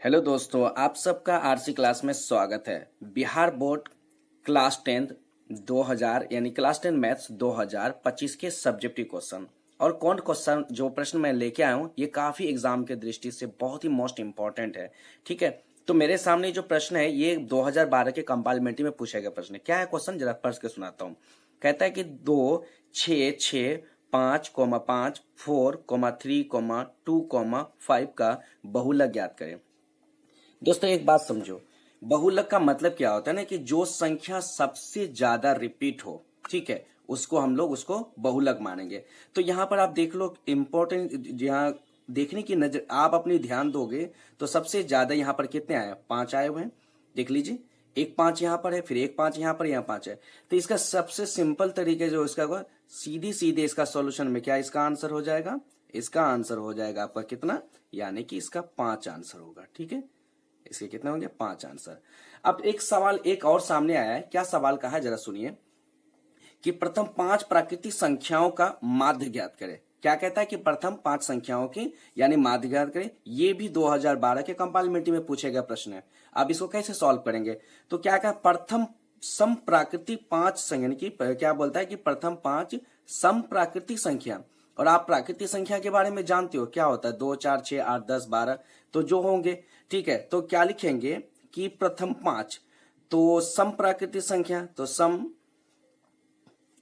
Hello दोस्तों, आप सबका आरसी क्लास में स्वागत है। बिहार बोर्ड क्लास 10 2000 यानी क्लास 10 मैथ्स 2025 के सब्जेक्टिव क्वेश्चन और कौन क्वेश्चन जो प्रश्न मैं लेके आया हूँ ये काफी एग्जाम के दृष्टि से बहुत ही मोस्ट इंपॉर्टेंट है। ठीक है, तो मेरे सामने जो प्रश्न है ये 2012 के कंपार्टमेंट्री में पूछा गया प्रश्न है। क्या है क्वेश्चन, जरा पढ़ के सुनाता हूँ। कहता है कि 2 6 6 5 4 3 2 5 का बहुलक ज्ञात करें। दोस्तों एक बात समझो, बहुलक का मतलब क्या होता है ना कि जो संख्या सबसे ज्यादा रिपीट हो, ठीक है, उसको हम लोग उसको बहुलक मानेंगे। तो यहां पर आप देख लो, इंपॉर्टेंट यहाँ देखने की नजर आप अपनी ध्यान दोगे तो सबसे ज्यादा यहाँ पर कितने आए, 5 आए हुए हैं। देख लीजिए, एक 5 यहाँ पर है, फिर एक 5 यहाँ पर, यहाँ 5 है। तो इसका सबसे सिंपल तरीके जो इसका होगा, सीधी सीधे इसका सॉल्यूशन में क्या इसका आंसर हो जाएगा, इसका आंसर हो जाएगा आपका कितना, यानी कि इसका 5 आंसर होगा। ठीक है, इसके कितने होंगे, 5 आंसर। अब एक सवाल एक और सामने आया है। क्या सवाल कहा है, जरा सुनिए कि प्रथम 5 प्राकृतिक संख्याओं का माध्य ज्ञात करें। क्या कहता है कि प्रथम 5 संख्याओं की यानी माध्य ज्ञात करें। ये भी 2012 के कंपार्टमेंट्री में पूछे गया प्रश्न है। अब इसको कैसे सॉल्व करेंगे, तो क्या कहा, प्रथम सम प्राकृतिक 5 संख्या की क्या बोलता है कि प्रथम 5 सम प्राकृतिक संख्या। और आप प्राकृतिक संख्या के बारे में जानते हो क्या होता है, 2 4 6 8 10 12 तो जो होंगे। ठीक है, तो क्या लिखेंगे कि प्रथम 5 तो सम प्राकृतिक संख्या, तो सम,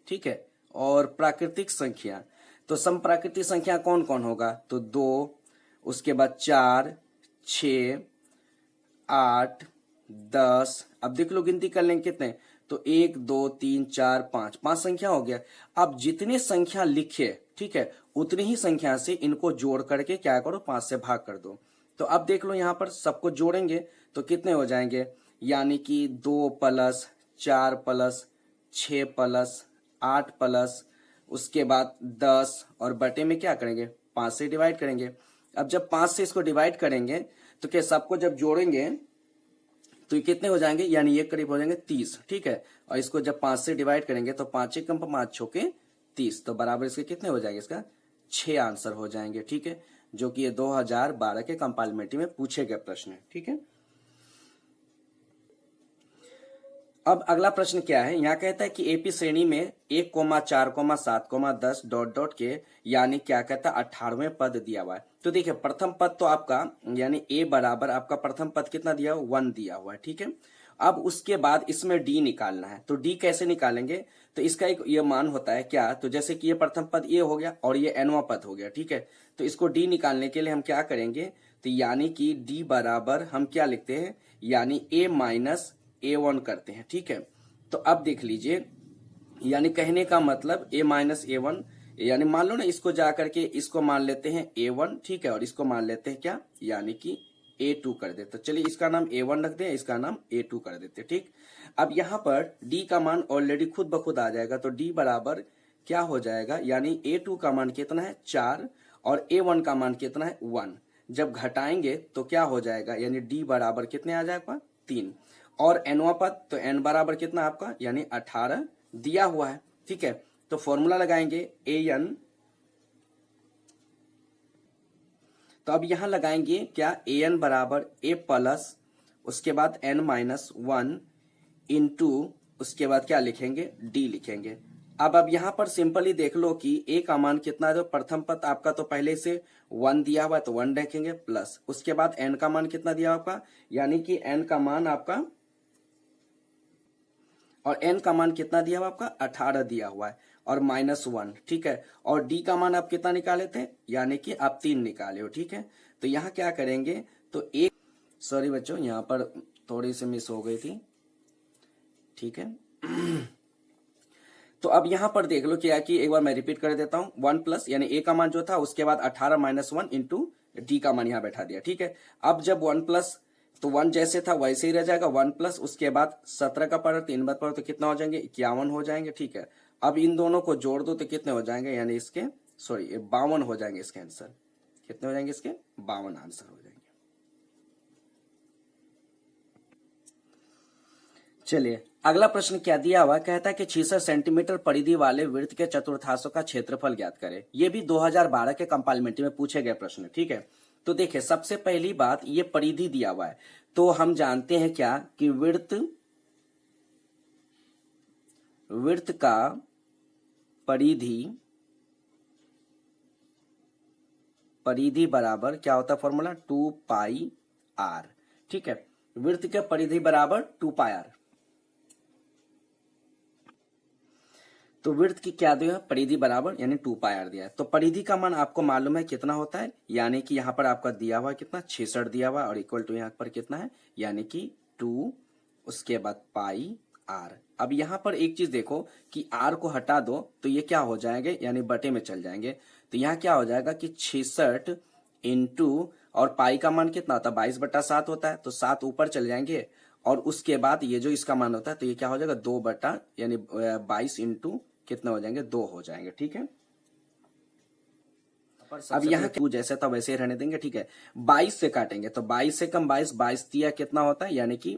ठीक है, और प्राकृतिक संख्या तो सम प्राकृतिक संख्या कौन कौन होगा, तो 2, उसके बाद 4 6 8 10। अब देख लो गिनती कर लेंगे कितने, तो 1 2 3 4 5, 5 संख्या हो गया। अब जितने संख्या लिखे, ठीक है, उतनी ही संख्या से इनको जोड़ करके क्या करो, 5 से भाग कर दो। तो अब देख लो यहां पर सबको जोड़ेंगे तो कितने हो जाएंगे, यानी कि 2 प्लस 4 प्लस 6 प्लस 8 प्लस उसके बाद 10 और बटे में क्या करेंगे, 5 से डिवाइड करेंगे। अब जब 5 से इसको डिवाइड करेंगे तो क्या सबको जब जोड़ेंगे तो ये कितने हो जाएंगे, यानी एक करीब हो जाएंगे 30। ठीक है, और इसको जब 5 से डिवाइड करेंगे तो 5 एकम 5 छोके 30, तो बराबर इसके कितने हो जाएंगे, इसका 6 आंसर हो जाएंगे। ठीक है, जो कि ये 2012 के कंपार्टमेंट्री में पूछे गए प्रश्न है। ठीक है, अब अगला प्रश्न क्या है, यहाँ कहता है कि एपी श्रेणी में 1 4 7 10 डॉट डॉट के यानी क्या कहता है 18वें पद दिया हुआ है। तो देखिए प्रथम पद तो आपका यानी ए बराबर आपका प्रथम पद कितना दिया हुआ, 1 दिया हुआ है। ठीक है, अब उसके बाद इसमें डी निकालना है। तो डी कैसे निकालेंगे, तो इसका एक ये मान होता है क्या, तो जैसे कि ये प्रथम पद ये हो गया और ये एनवा पद हो गया। ठीक है, तो इसको डी निकालने के लिए हम क्या करेंगे, तो यानी कि डी बराबर हम क्या लिखते हैं, यानी ए माइनस A1 करते हैं। ठीक है, तो अब देख लीजिए, यानी कहने का मतलब A माइनस A1, यानी मान लो ना इसको जा करके इसको मान लेते हैं A1, ठीक है, और इसको मान लेते हैं क्या, यानी कि A2 कर देते। तो चलिए इसका नाम A1 रख दें, इसका नाम A2 कर देते। ठीक, अब यहां पर D का मान ऑलरेडी खुद ब खुद आ जाएगा। तो D बराबर क्या हो जाएगा, यानी A2 का मान कितना है 4 और A1 का मान कितना है 1। जब घटाएंगे तो क्या हो जाएगा, यानी D बराबर कितने आ जाएगा 3 और एनवा पद, तो एन बराबर कितना आपका, यानी 18 दिया हुआ है। ठीक है, तो फॉर्मूला लगाएंगे ए एन, तो अब यहां लगाएंगे क्या, ए एन बराबर ए प्लस उसके बाद एन माइनस 1 इंटू उसके बाद क्या लिखेंगे, डी लिखेंगे। अब यहां पर सिंपली देख लो कि ए का मान कितना है, तो प्रथम पद आपका तो पहले से 1 दिया हुआ है तो 1 रखेंगे, प्लस उसके बाद एन का मान कितना दिया आपका, यानी कि एन का मान आपका, और n का मान कितना दिया हुआ आपका 18 दिया हुआ है और -1। ठीक है, और d का मान आप कितना निकाले थे, यानी कि आप 3 निकाले हो। ठीक है, तो यहाँ क्या करेंगे, तो एक, सॉरी बच्चों यहाँ पर थोड़ी सी मिस हो गई थी। ठीक है, तो अब यहां पर देख लो क्या कि एक बार मैं रिपीट कर देता हूं, 1 प्लस यानी a का मान जो था उसके बाद 18 माइनस 1 इंटू डी का मान यहां बैठा दिया। ठीक है, अब जब 1 प्लस तो 1 जैसे था वैसे ही रह जाएगा, 1 प्लस उसके बाद 17 का पावर 3 बार पावर तो कितना हो जाएंगे 51 हो जाएंगे। ठीक है, अब इन दोनों को जोड़ दो तो कितने हो जाएंगे, यानी इसके 52 हो जाएंगे। इसके आंसर कितने हो जाएंगे, इसके 52 आंसर हो जाएंगे। चलिए अगला प्रश्न क्या दिया हुआ, कहता है कि 66 सेंटीमीटर परिधि वाले वृत्त के चतुर्थांशों का क्षेत्रफल ज्ञात करें। यह भी 2012 के कंपार्टमेंट्री में पूछे गए प्रश्न। ठीक है, तो देखिए सबसे पहली बात ये परिधि दिया हुआ है, तो हम जानते हैं क्या कि वृत्त का परिधि बराबर क्या होता है फॉर्मूला 2πr। ठीक है, वृत्त का परिधि बराबर 2πr। तो वृत्त की क्या दिया, परिधि बराबर यानी 2πr दिया है। तो परिधि का मान आपको मालूम है कितना होता है, यानी कि यहाँ पर आपका दिया हुआ कितना 66 दिया हुआ और इक्वल टू यहाँ पर कितना है यानी कि 2 उसके बाद पाई r। अब यहाँ पर एक चीज देखो कि r को हटा दो तो ये क्या हो जाएंगे यानी बटे में चल जाएंगे। तो यहाँ क्या हो जाएगा कि 66 इंटू और पाई का मान कितना होता है 22/7 होता है, तो 7 ऊपर चल जाएंगे और उसके बाद ये जो इसका मान होता है तो ये क्या हो जाएगा 2 बटा यानी 22 इंटू कितना हो जाएंगे 2 हो जाएंगे। ठीक है, अब यहाँ टू जैसे था वैसे ही रहने देंगे। ठीक है, 22 से काटेंगे तो 22 से कम 22 दिया कितना होता है यानी कि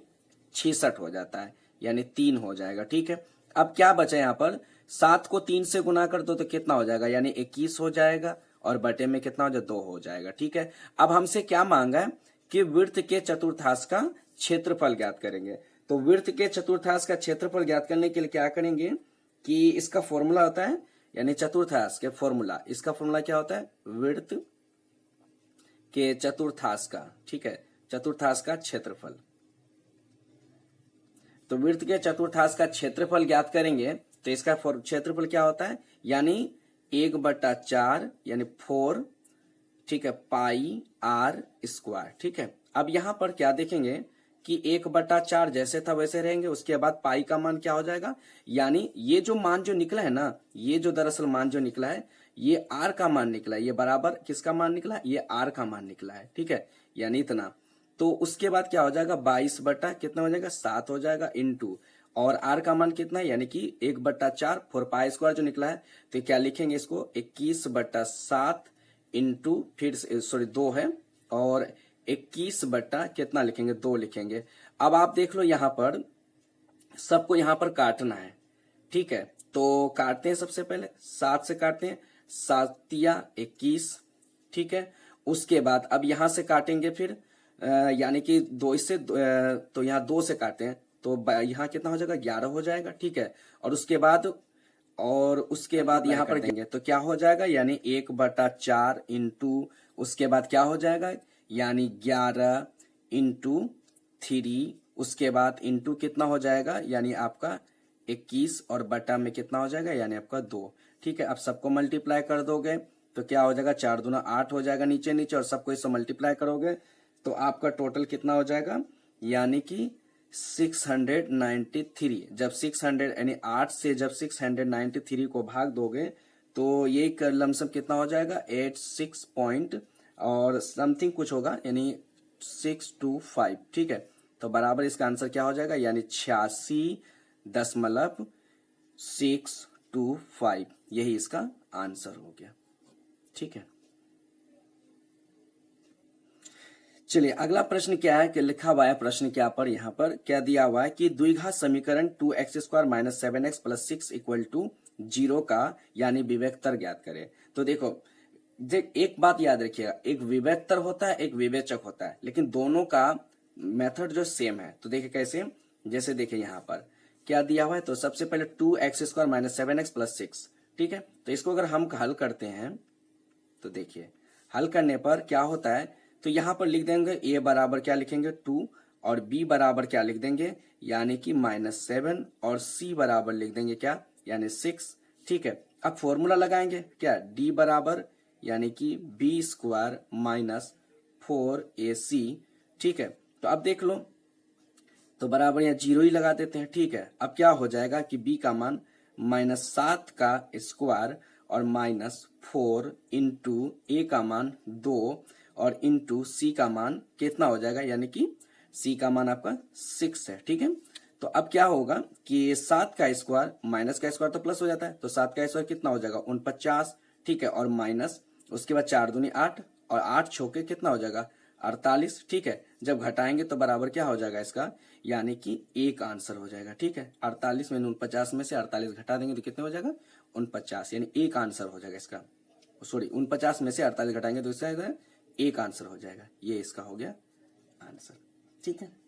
66 हो जाता है यानी 3 हो जाएगा। ठीक है, अब क्या बचा यहाँ पर 7 को 3 से गुना कर दो तो कितना हो जाएगा यानी 21 हो जाएगा और बटे में कितना हो जाएगा 2 हो जाएगा। ठीक है, अब हमसे क्या मांगा है कि वृत्त के चतुर्थांश का क्षेत्रफल ज्ञात करेंगे। तो वृत्त के चतुर्थांश का क्षेत्रफल ज्ञात करने के लिए क्या करेंगे कि इसका फॉर्मूला होता है यानी चतुर्थांश के फॉर्मूला, इसका फॉर्मूला क्या होता है वृत्त के चतुर्थांश का, ठीक है, चतुर्थांश का क्षेत्रफल। तो वृत्त के चतुर्थांश का क्षेत्रफल ज्ञात करेंगे तो इसका क्षेत्रफल क्या होता है यानी 1/4 यानी 4, ठीक है, पाई r स्क्वायर। ठीक है, अब यहां पर क्या देखेंगे कि 1/4 जैसे था वैसे रहेंगे, उसके बाद पाई का मान क्या हो जाएगा यानी ये जो मान जो निकला है ना, ये जो दरअसल मान जो निकला है ये r का मान निकला है, ये बराबर किसका मान निकला है ये r का मान निकला है। ठीक है, यानी इतना। तो उसके बाद क्या हो जाएगा 22 बटा कितना हो जाएगा 7 हो जाएगा इंटू और r का मान कितना है यानी कि 1/4 4 पाई स्क्वायर जो निकला है तो क्या लिखेंगे इसको 21/7 इंटू फिर सॉरी 2 है और 21 बटा कितना लिखेंगे 2 लिखेंगे। अब आप देख लो यहाँ पर सबको यहाँ पर काटना है। ठीक है, तो काटते हैं सबसे पहले 7 से काटते हैं, 7 या 21। ठीक है, उसके बाद अब यहां से काटेंगे फिर यानी कि 2 से तो यहाँ 2 से काटते हैं तो यहाँ कितना हो जाएगा 11 हो जाएगा। ठीक है, और उसके बाद यहाँ पर देंगे तो क्या हो जाएगा यानी 1/4 इंटू उसके बाद क्या हो जाएगा यानी 11 इंटू 3 उसके बाद इंटू कितना हो जाएगा यानी आपका 21 और बटा में कितना हो जाएगा यानी आपका 2। ठीक है, अब सबको मल्टीप्लाई कर दोगे तो क्या हो जाएगा 4 दूना 8 हो जाएगा नीचे नीचे और सबको इससे मल्टीप्लाई करोगे तो आपका टोटल कितना हो जाएगा यानी कि 693। जब 600 यानी 8 से जब 693 को भाग दोगे तो ये लमसम कितना हो जाएगा 86 पॉइंट और समथिंग कुछ होगा यानी 625। ठीक है, तो बराबर इसका आंसर क्या हो जाएगा यानी 86.625, यही इसका आंसर हो गया। ठीक है, चलिए अगला प्रश्न क्या है कि लिखा हुआ है प्रश्न क्या पर यहाँ पर क्या दिया हुआ है कि द्विघात समीकरण 2x² - 7x + 6 = 0 का यानी विवेकतर ज्ञात करें। तो देखो एक बात याद रखिएगा, एक विवेकतर होता है एक विवेचक होता है, लेकिन दोनों का मेथड जो सेम है। तो देखिए कैसे, जैसे देखिए यहाँ पर क्या दिया हुआ है तो सबसे पहले 2x² - 7x + 6। ठीक है, तो इसको अगर हम हल करते हैं तो देखिए हल करने पर क्या होता है तो यहां पर लिख देंगे a बराबर क्या लिखेंगे 2 और b बराबर क्या लिख देंगे यानी कि -7 और c बराबर लिख देंगे क्या यानी 6। ठीक है, अब फॉर्मूला लगाएंगे क्या d बराबर यानी कि b² - 4ac। ठीक है, तो अब देख लो तो बराबर यहाँ 0 ही लगा देते हैं। ठीक है, अब क्या हो जाएगा कि b का मान -7 का स्क्वायर और -4 इंटू a का मान 2 और इंटू सी का मान कितना हो जाएगा यानी कि सी का मान आपका 6 है। ठीक है, तो अब क्या होगा कि 7 का स्क्वायर माइनस का स्क्वायर तो प्लस हो जाता है, तो 7 का स्क्वायर कितना हो जाएगा 49। ठीक है, और माइनस उसके बाद 4 दूनी 8 और 8 छोके कितना हो जाएगा 48। ठीक है, जब घटाएंगे तो बराबर क्या हो जाएगा इसका यानी कि एक आंसर हो जाएगा। ठीक है, 48 में 49 में से 48 घटा देंगे तो कितने हो जाएगा 49 यानी एक आंसर हो जाएगा इसका। सॉरी 49 में से 48 घटाएंगे तो इसका एक आंसर हो जाएगा। ये इसका हो गया आंसर। ठीक है।